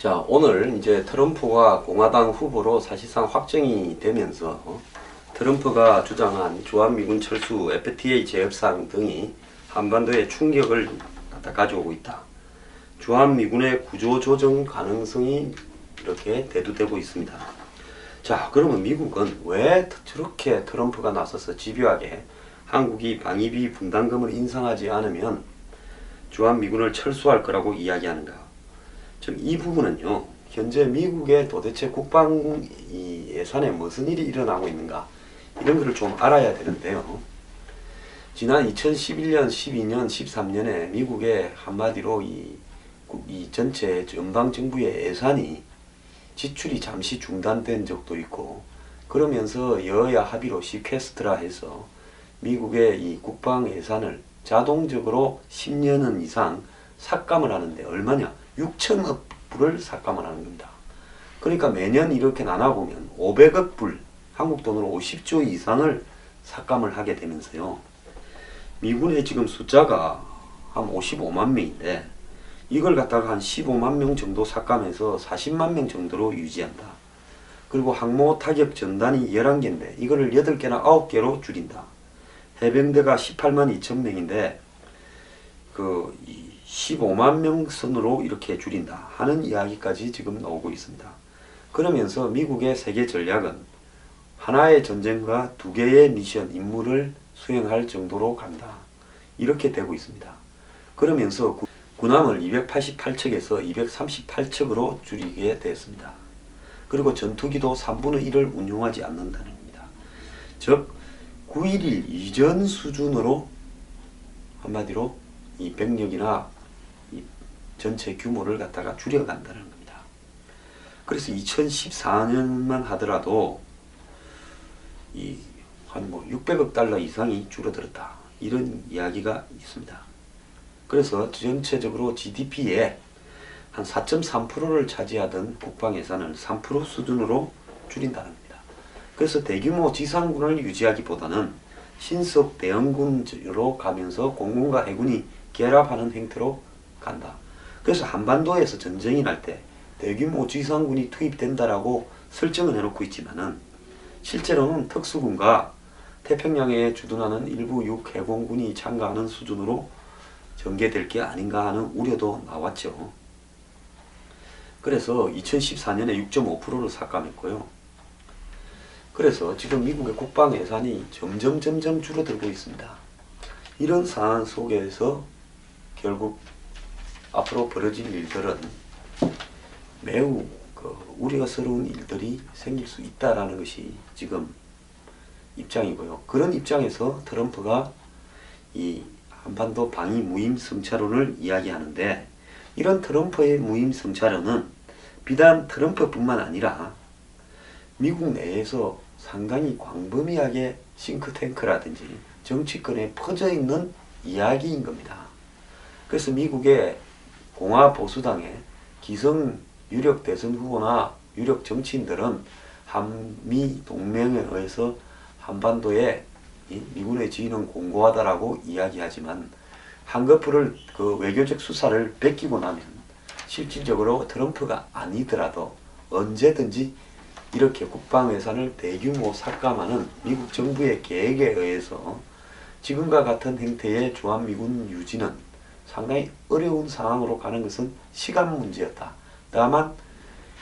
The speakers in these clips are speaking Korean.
자, 오늘 이제 트럼프가 공화당 후보로 사실상 확정이 되면서 트럼프가 주장한 주한미군 철수, FTA 재협상 등이 한반도에 충격을 가져오고 있다. 주한미군의 구조조정 가능성이 이렇게 대두되고 있습니다. 자, 그러면 미국은 왜 저렇게 트럼프가 나서서 집요하게 한국이 방위비 분담금을 인상하지 않으면 주한미군을 철수할 거라고 이야기하는가? 즉, 이 부분은요, 현재 미국의 도대체 국방 예산에 무슨 일이 일어나고 있는가, 이런 것을 좀 알아야 되는데요. 지난 2011년, 12년, 13년에 미국의 한마디로 이 전체 연방정부의 예산이 지출이 잠시 중단된 적도 있고, 그러면서 여야 합의로 시퀘스트라 해서 미국의 이 국방 예산을 자동적으로 10년 이상 삭감을 하는데 얼마냐? 6천억 불을 삭감을 하는 겁니다. 그러니까 매년 이렇게 나눠보면 500억 불, 한국 돈으로 50조 이상을 삭감을 하게 되면서요. 미군의 지금 숫자가 한 55만 명인데 이걸 갖다가 한 15만 명 정도 삭감해서 40만 명 정도로 유지한다. 그리고 항모 타격 전단이 11개인데 이거를 8개나 9개로 줄인다. 해병대가 18만 2천 명인데 15만 명 선으로 이렇게 줄인다 하는 이야기까지 지금 나오고 있습니다. 그러면서 미국의 세계 전략은 하나의 전쟁과 2개의 미션, 임무를 수행할 정도로 간다. 이렇게 되고 있습니다. 그러면서 군함을 288척에서 238척으로 줄이게 됐습니다. 그리고 전투기도 3분의 1을 운용하지 않는다는 겁니다. 즉 9.11 이전 수준으로 한마디로 이 병력이나 이 전체 규모를 갖다가 줄여간다는 겁니다. 그래서 2014년만 하더라도 한 600억 달러 이상이 줄어들었다. 이런 이야기가 있습니다. 그래서 전체적으로 GDP의 한 4.3%를 차지하던 국방 예산을 3% 수준으로 줄인다는 겁니다. 그래서 대규모 지상군을 유지하기보다는 신속 대형군으로 가면서 공군과 해군이 결합하는 형태로 간다. 그래서 한반도에서 전쟁이 날 때 대규모 지상군이 투입된다라고 설정을 해놓고 있지만은 실제로는 특수군과 태평양에 주둔하는 일부 육해공군이 참가하는 수준으로 전개될 게 아닌가 하는 우려도 나왔죠. 그래서 2014년에 6.5%를 삭감했고요. 그래서 지금 미국의 국방 예산이 점점 줄어들고 있습니다. 이런 상황 속에서 결국 앞으로 벌어질 일들은 매우 우려스러운 일들이 생길 수 있다라는 것이 지금 입장이고요. 그런 입장에서 트럼프가 이 한반도 방위 무임승차론을 이야기하는데, 이런 트럼프의 무임승차론은 비단 트럼프뿐만 아니라 미국 내에서 상당히 광범위하게 싱크탱크라든지 정치권에 퍼져 있는 이야기인 겁니다. 그래서 미국의 공화보수당의 기성 유력 대선 후보나 유력 정치인들은 한미 동맹에 의해서 한반도에 미군의 지위는 공고하다라고 이야기하지만 한꺼풀을 외교적 수사를 베끼고 나면 실질적으로 트럼프가 아니더라도 언제든지 이렇게 국방 예산을 대규모 삭감하는 미국 정부의 계획에 의해서 지금과 같은 형태의 주한미군 유지는 상당히 어려운 상황으로 가는 것은 시간 문제였다. 다만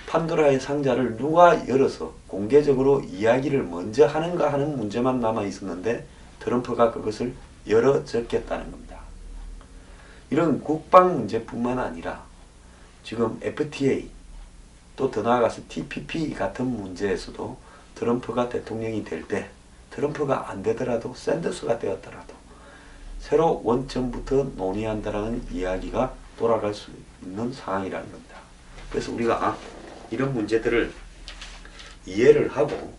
판도라의 상자를 누가 열어서 공개적으로 이야기를 먼저 하는가 하는 문제만 남아 있었는데 트럼프가 그것을 열어 적겠다는 겁니다. 이런 국방 문제뿐만 아니라 지금 FTA 또 더 나아가서 TPP 같은 문제에서도 트럼프가 대통령이 될 때, 트럼프가 안 되더라도 샌더스가 되었더라도 새로 원점부터 논의한다라는 이야기가 돌아갈 수 있는 상황이라는 겁니다. 그래서 우리가 이런 문제들을 이해를 하고,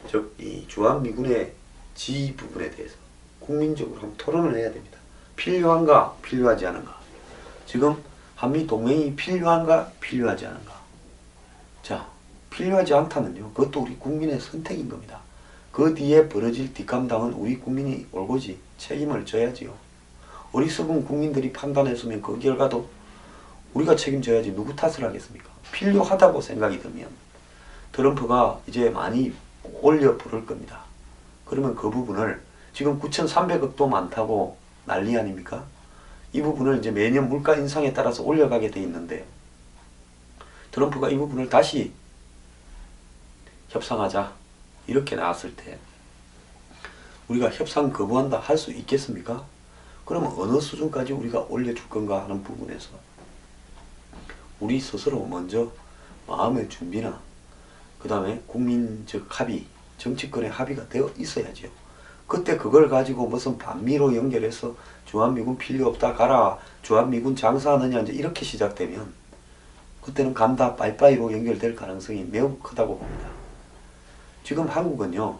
즉 이 주한미군의 지휘 부분에 대해서 국민적으로 한번 토론을 해야 됩니다. 필요한가, 필요하지 않은가. 지금 한미 동맹이 필요한가, 필요하지 않은가. 자, 필요하지 않다면요, 그것도 우리 국민의 선택인 겁니다. 그 뒤에 벌어질 뒷감당은 우리 국민이 올고지 책임을 져야지요. 어리석은 국민들이 판단했으면 그 결과도 우리가 책임져야지 누구 탓을 하겠습니까? 필요하다고 생각이 들면 트럼프가 이제 많이 올려 부를 겁니다. 그러면 그 부분을 지금 9,300억도 많다고 난리 아닙니까? 이 부분을 이제 매년 물가 인상에 따라서 올려가게 돼 있는데 트럼프가 이 부분을 다시 협상하자 이렇게 나왔을 때 우리가 협상 거부한다 할 수 있겠습니까? 그러면 어느 수준까지 우리가 올려줄 건가 하는 부분에서 우리 스스로 먼저 마음의 준비나 그 다음에 국민적 합의, 정치권의 합의가 되어 있어야죠. 그때 그걸 가지고 무슨 반미로 연결해서 주한미군 필요 없다 가라, 주한미군 장사하느냐 이제 이렇게 시작되면 그때는 간다 빠이빠이로 연결될 가능성이 매우 크다고 봅니다. 지금 한국은요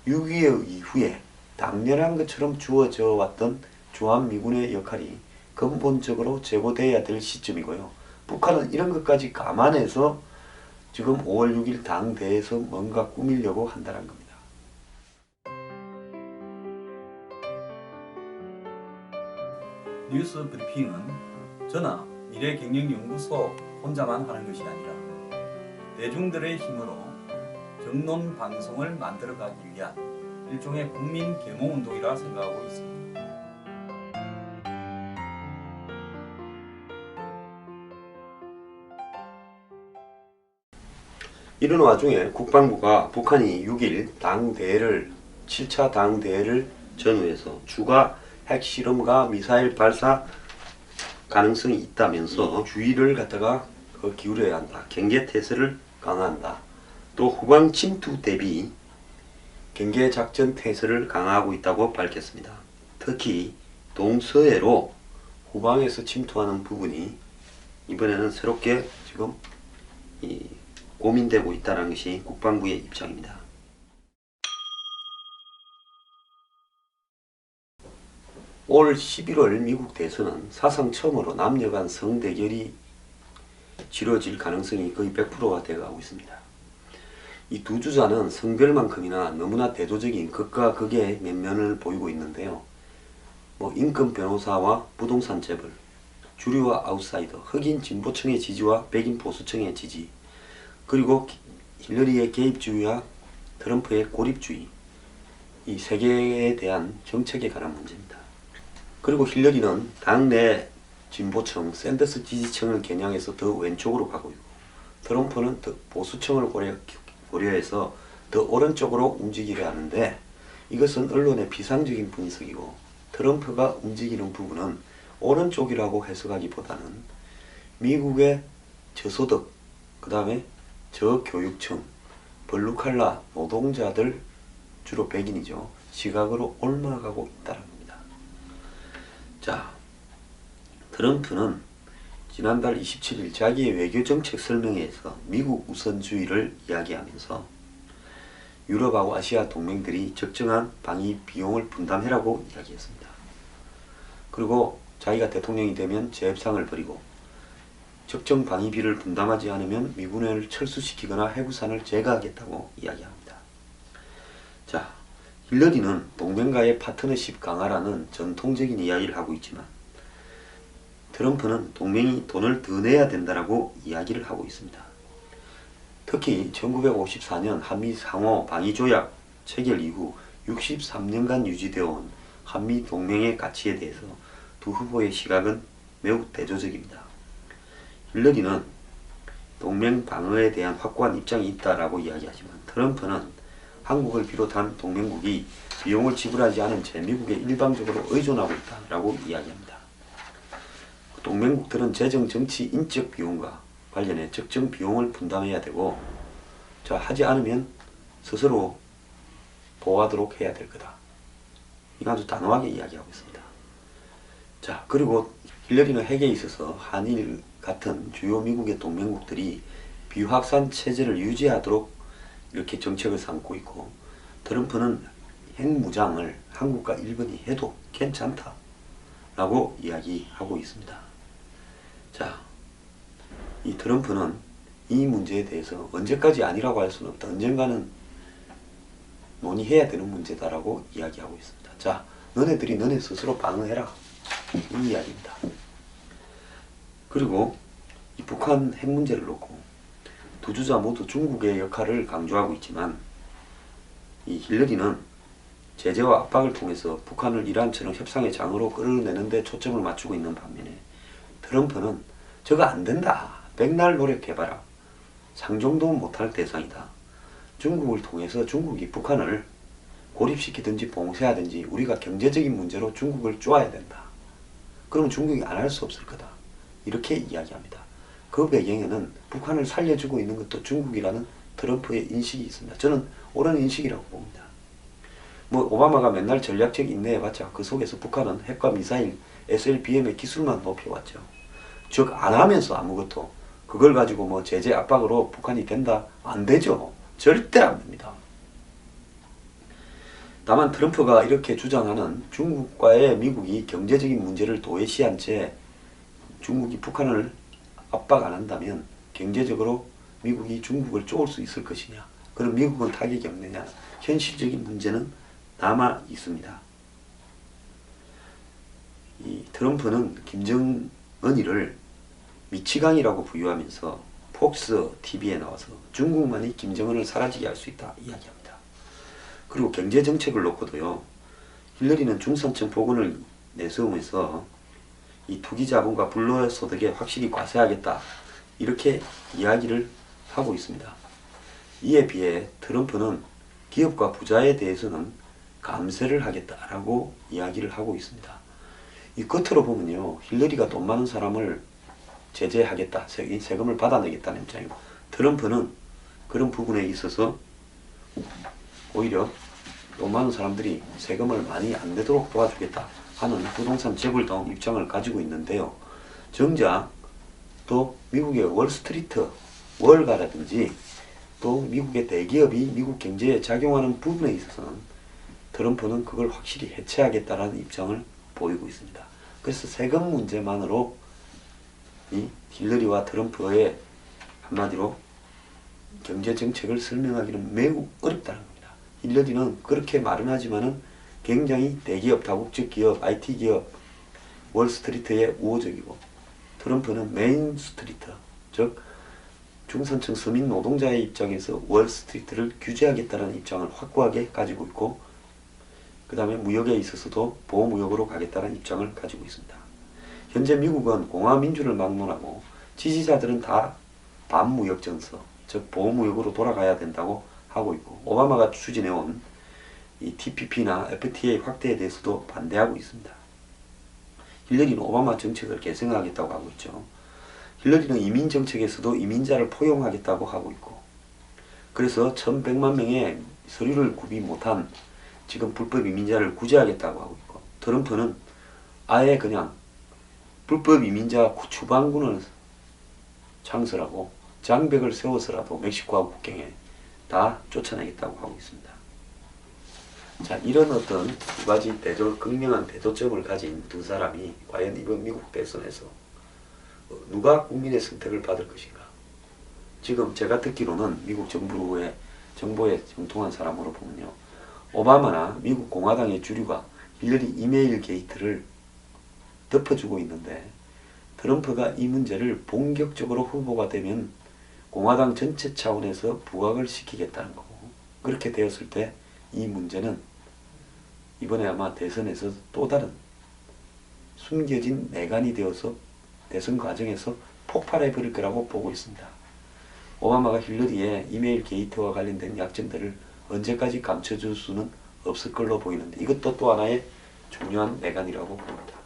6.25 이후에 당연한 것처럼 주어져 왔던 주한미군의 역할이 근본적으로 제고돼야 될 시점이고요. 북한은 이런 것까지 감안해서 지금 5월 6일 당대에서 뭔가 꾸미려고 한다는 겁니다. 뉴스 브리핑은 저나 미래경영연구소 혼자만 하는 것이 아니라 대중들의 힘으로 정론 방송을 만들어가기 위한 일종의 국민 계몽운동이라 생각하고 있습니다. 이런 와중에 국방부가 북한이 6일 당대회를 7차 당대회를 전후해서 추가 핵실험과 미사일 발사 가능성이 있다면서 주의를 갖다가 기울여야 한다. 경계태세를 강화한다. 또 후방 침투 대비 경계작전 태세를 강화하고 있다고 밝혔습니다. 특히 동서해로 후방에서 침투하는 부분이 이번에는 새롭게 지금 고민되고 있다는 것이 국방부의 입장입니다. 올 11월 미국 대선은 사상 처음으로 남녀 간 성대결이 치러질 가능성이 거의 100%가 되어가고 있습니다. 이 두 주자는 성별만큼이나 너무나 대조적인 극과 극의 면면을 보이고 있는데요. 인권 변호사와 부동산 재벌, 주류와 아웃사이더, 흑인 진보층의 지지와 백인 보수층의 지지, 그리고 힐러리의 개입주의와 트럼프의 고립주의, 이 세 개에 대한 정책에 관한 문제입니다. 그리고 힐러리는 당내 진보층, 샌더스 지지층을 겨냥해서 더 왼쪽으로 가고 있고 트럼프는 더 보수층을 고려해서 더 오른쪽으로 움직이려 하는데 이것은 언론의 비상적인 분석이고 트럼프가 움직이는 부분은 오른쪽이라고 해석하기보다는 미국의 저소득, 그 다음에 저교육층, 블루칼라 노동자들 주로 백인이죠. 시각으로 옮아가고 있다는 겁니다. 자, 트럼프는 지난달 27일 자기의 외교정책 설명회에서 미국 우선주의를 이야기하면서 유럽하고 아시아 동맹들이 적정한 방위 비용을 분담해라고 이야기했습니다. 그리고 자기가 대통령이 되면 재협상을 벌이고 적정 방위비를 분담하지 않으면 미군을 철수시키거나 해구산을 제거하겠다고 이야기합니다. 자, 힐러리는 동맹과의 파트너십 강화라는 전통적인 이야기를 하고 있지만 트럼프는 동맹이 돈을 더 내야 된다라고 이야기를 하고 있습니다. 특히 1954년 한미 상호 방위조약 체결 이후 63년간 유지되어 온 한미 동맹의 가치에 대해서 두 후보의 시각은 매우 대조적입니다. 힐러리는 동맹 방어에 대한 확고한 입장이 있다라고 이야기하지만 트럼프는 한국을 비롯한 동맹국이 비용을 지불하지 않은 채 미국에 일방적으로 의존하고 있다라고 이야기합니다. 동맹국들은 재정, 정치, 인적 비용과 관련해 적정 비용을 분담해야 되고 하지 않으면 스스로 보호하도록 해야 될 거다. 이거 아주 단호하게 이야기하고 있습니다. 자, 그리고 힐러리는 핵에 있어서 한일 같은 주요 미국의 동맹국들이 비확산 체제를 유지하도록 이렇게 정책을 삼고 있고 트럼프는 핵무장을 한국과 일본이 해도 괜찮다 라고 이야기하고 있습니다. 자, 이 트럼프는 이 문제에 대해서 언제까지 아니라고 할 수는 없다. 언젠가는 논의해야 되는 문제다라고 이야기하고 있습니다. 자, 너네 스스로 방어해라. 이 이야기입니다. 그리고 이 북한 핵 문제를 놓고 두 주자 모두 중국의 역할을 강조하고 있지만 이 힐러리는 제재와 압박을 통해서 북한을 이란처럼 협상의 장으로 끌어내는 데 초점을 맞추고 있는 반면에 트럼프는 저거 안 된다. 백날 노력해봐라. 상종도 못할 대상이다. 중국을 통해서 중국이 북한을 고립시키든지 봉쇄하든지 우리가 경제적인 문제로 중국을 쪼아야 된다. 그러면 중국이 안 할 수 없을 거다. 이렇게 이야기합니다. 그 배경에는 북한을 살려주고 있는 것도 중국이라는 트럼프의 인식이 있습니다. 저는 옳은 인식이라고 봅니다. 뭐 오바마가 맨날 전략적 인내해봤자 그 속에서 북한은 핵과 미사일, SLBM의 기술만 높여왔죠. 즉 안 하면서 아무것도 그걸 가지고 뭐 제재 압박으로 북한이 된다? 안 되죠. 절대 안 됩니다. 다만 트럼프가 이렇게 주장하는 중국과의 미국이 경제적인 문제를 도외시한 채 중국이 북한을 압박 안 한다면 경제적으로 미국이 중국을 쪼을 수 있을 것이냐, 그럼 미국은 타격이 없느냐, 현실적인 문제는 남아 있습니다. 이 트럼프는 김정은이를 미치광이라고 부유하면서 폭스 TV에 나와서 중국만이 김정은을 사라지게 할 수 있다 이야기합니다. 그리고 경제정책을 놓고도요, 힐러리는 중산층 복원을 내세우면서 이 투기자본과 불로소득에 확실히 과세하겠다 이렇게 이야기를 하고 있습니다. 이에 비해 트럼프는 기업과 부자에 대해서는 감세를 하겠다라고 이야기를 하고 있습니다. 이 겉으로 보면요, 힐러리가 돈 많은 사람을 제재하겠다, 세금을 받아내겠다는 입장이고, 트럼프는 그런 부분에 있어서 오히려 돈 많은 사람들이 세금을 많이 안 내도록 도와주겠다 하는 부동산 재벌다운 입장을 가지고 있는데요. 정작 또 미국의 월스트리트, 월가라든지 또 미국의 대기업이 미국 경제에 작용하는 부분에 있어서는 트럼프는 그걸 확실히 해체하겠다라는 입장을 보이고 있습니다. 그래서 세금 문제만으로 이 힐러리와 트럼프의 한마디로 경제 정책을 설명하기는 매우 어렵다는 겁니다. 힐러리는 그렇게 말은 하지만은 굉장히 대기업, 다국적 기업, IT 기업, 월스트리트에 우호적이고, 트럼프는 메인스트리트, 즉 중산층 서민 노동자의 입장에서 월스트리트를 규제하겠다는 입장을 확고하게 가지고 있고, 그 다음에 무역에 있어서도 보호무역으로 가겠다는 입장을 가지고 있습니다. 현재 미국은 공화민주를 막론하고 지지자들은 다 반무역 정서, 즉 보호무역으로 돌아가야 된다고 하고 있고, 오바마가 추진해온 이 TPP나 FTA 확대에 대해서도 반대하고 있습니다. 힐러리는 오바마 정책을 계승하겠다고 하고 있죠. 힐러리는 이민 정책에서도 이민자를 포용하겠다고 하고 있고, 그래서 1100만 명의 서류를 구비 못한 지금 불법 이민자를 구제하겠다고 하고 있고, 트럼프는 아예 그냥 불법 이민자 추방군을 창설하고 장벽을 세워서라도 멕시코하고 국경에 다 쫓아내겠다고 하고 있습니다. 자, 이런 어떤 두 가지 극명한 대조점을 가진 두 사람이 과연 이번 미국 대선에서 누가 국민의 선택을 받을 것인가? 지금 제가 듣기로는 미국 정보에 정통한 사람으로 보면요, 오바마나 미국 공화당의 주류가 힐러리 이메일 게이트를 덮어주고 있는데, 트럼프가 이 문제를 본격적으로 후보가 되면 공화당 전체 차원에서 부각을 시키겠다는 거고, 그렇게 되었을 때 이 문제는 이번에 아마 대선에서 또 다른 숨겨진 내관이 되어서 대선 과정에서 폭발해 버릴 거라고 보고 있습니다. 오바마가 힐러리의 이메일 게이트와 관련된 약점들을 언제까지 감춰줄 수는 없을 걸로 보이는데, 이것도 또 하나의 중요한 내관이라고 봅니다.